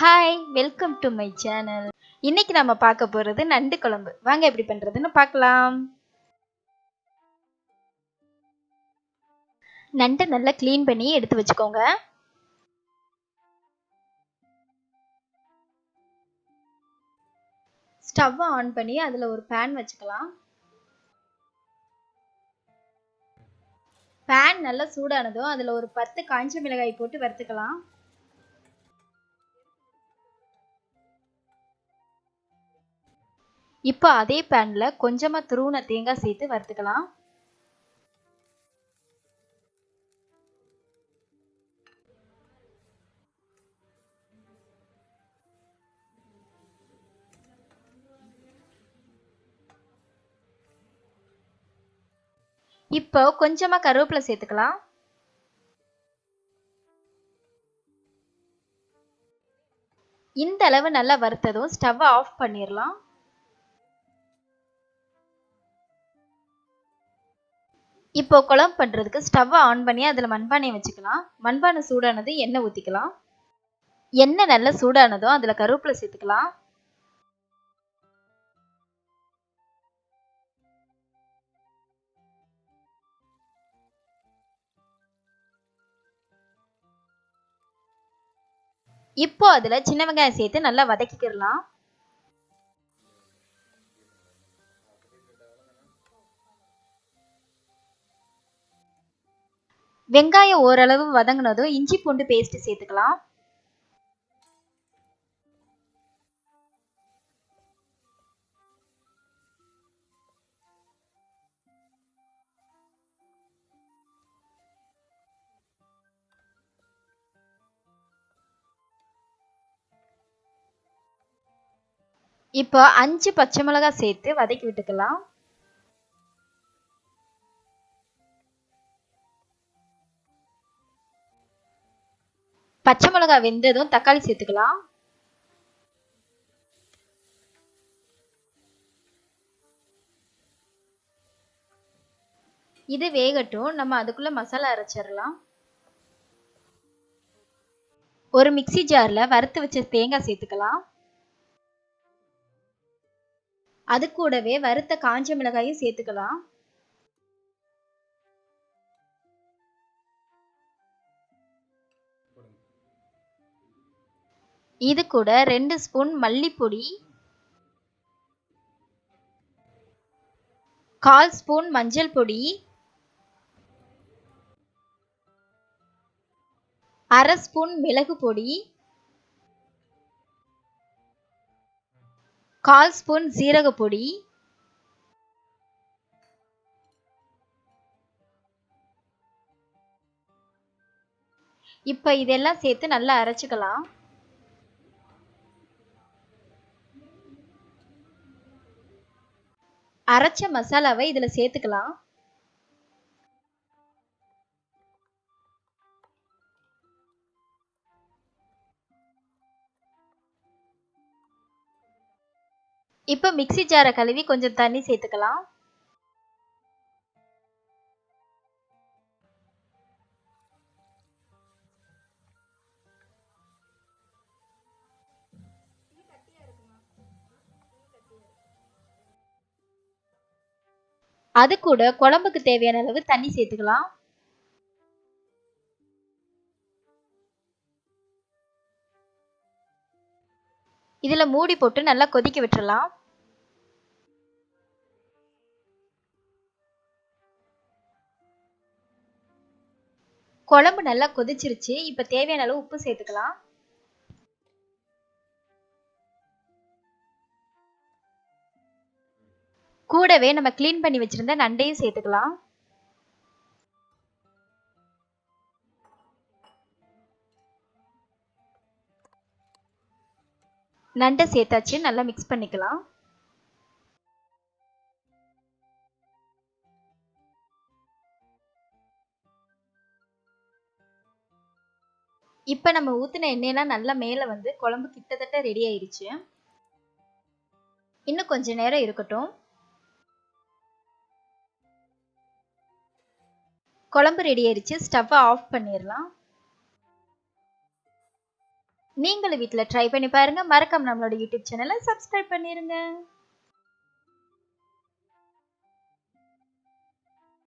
Hi welcome to my channel. இன்னைக்கு நம்ம பார்க்க போகிறது நண்டு குழம்பு. வாங்க எப்படி பண்ணுறதுன்னு பார்க்கலாம். நண்டை நல்லா க்ளீன் பண்ணி எடுத்து வச்சுக்கோங்க. ஸ்டவ் ஆன் பண்ணி அதில் ஒரு பேன் வச்சுக்கலாம். பேன் நல்லா சூடானதும் அதில் ஒரு 10 காய்ஞ்ச மிளகாய் போட்டு வறுத்துக்கலாம். இப்போ அதே பேனில் கொஞ்சமாக துருவின தேங்காய் சேர்த்து வறுத்துக்கலாம். இப்போ கொஞ்சமாக கருவேப்பிலை சேர்த்துக்கலாம். இந்த அளவு நல்லா வறுத்ததும் ஸ்டவ் ஆஃப் பண்ணிடலாம். இப்போ குழம்பு பண்ணுறதுக்கு ஸ்டவ் ஆன் பண்ணி அதில் மண்பானையை வச்சுக்கலாம். மண்பானை சூடானது எண்ணெய் ஊற்றிக்கலாம். எண்ணெய் நல்லா சூடானதும் அதில் கருவேப்பிலை சேர்த்துக்கலாம். இப்போ அதில் சின்ன வெங்காயம் சேர்த்து நல்லா வதக்கிக்கிடலாம். வெங்காயம் ஓரளவு வதங்கினதும் இஞ்சி பூண்டு பேஸ்ட் சேர்த்துக்கலாம். இப்போ 5 பச்சை மிளகாய் சேர்த்து வதக்கி விட்டுக்கலாம். பச்சை மிளகாய் வெந்ததும் தக்காளி சேர்த்துக்கலாம். இது வேகட்டும். நம்ம அதுக்குள்ள மசாலா அரைச்சிடலாம். ஒரு மிக்சி ஜார்ல வறுத்து வச்ச தேங்காய் சேர்த்துக்கலாம். அது கூடவே வறுத்த காஞ்ச மிளகாயும் சேர்த்துக்கலாம். இது கூட 2 ஸ்பூன் மல்லிப்பொடி, 1/4 ஸ்பூன் மஞ்சள் பொடி, 1/2 ஸ்பூன் மிளகு பொடி, 1/4 ஸ்பூன் சீரக பொடி, இப்போ இதெல்லாம் சேர்த்து நல்லா அரைச்சுக்கலாம். அரைச்ச மசாலாவை இதுல சேர்த்துக்கலாம். இப்போ மிக்சி ஜாரை கழுவி கொஞ்சம் தண்ணி சேர்த்துக்கலாம். அது கூட குழம்புக்கு தேவையான அளவு தண்ணி சேர்த்துக்கலாம். இதுல மூடி போட்டு நல்லா கொதிக்க விட்டுறலாம். குழம்பு நல்லா கொதிச்சிருச்சு. இப்ப தேவையான அளவு உப்பு சேர்த்துக்கலாம். கூடவே நம்ம கிளீன் பண்ணி வச்சிருந்த நண்டையும் சேர்த்துக்கலாம். நண்டை சேர்த்தாச்சு. நல்லா மிக்ஸ் பண்ணிக்கலாம். இப்ப நம்ம ஊத்தின எண்ணெயெல்லாம் நல்லா மேல வந்து குழம்பு கிட்டத்தட்ட ரெடி ஆயிடுச்சு. இன்னும் கொஞ்ச நேரம் இருக்கட்டும். குழம்பு ரெடி ஆயிடுச்சு. ஸ்டவ் ஆஃப் பண்ணிடலாம். நீங்களும் வீட்ல ட்ரை பண்ணி பாருங்க. மறக்காம நம்மளோட யூடியூப் சேனலை சப்ஸ்கிரைப் பண்ணிருங்க.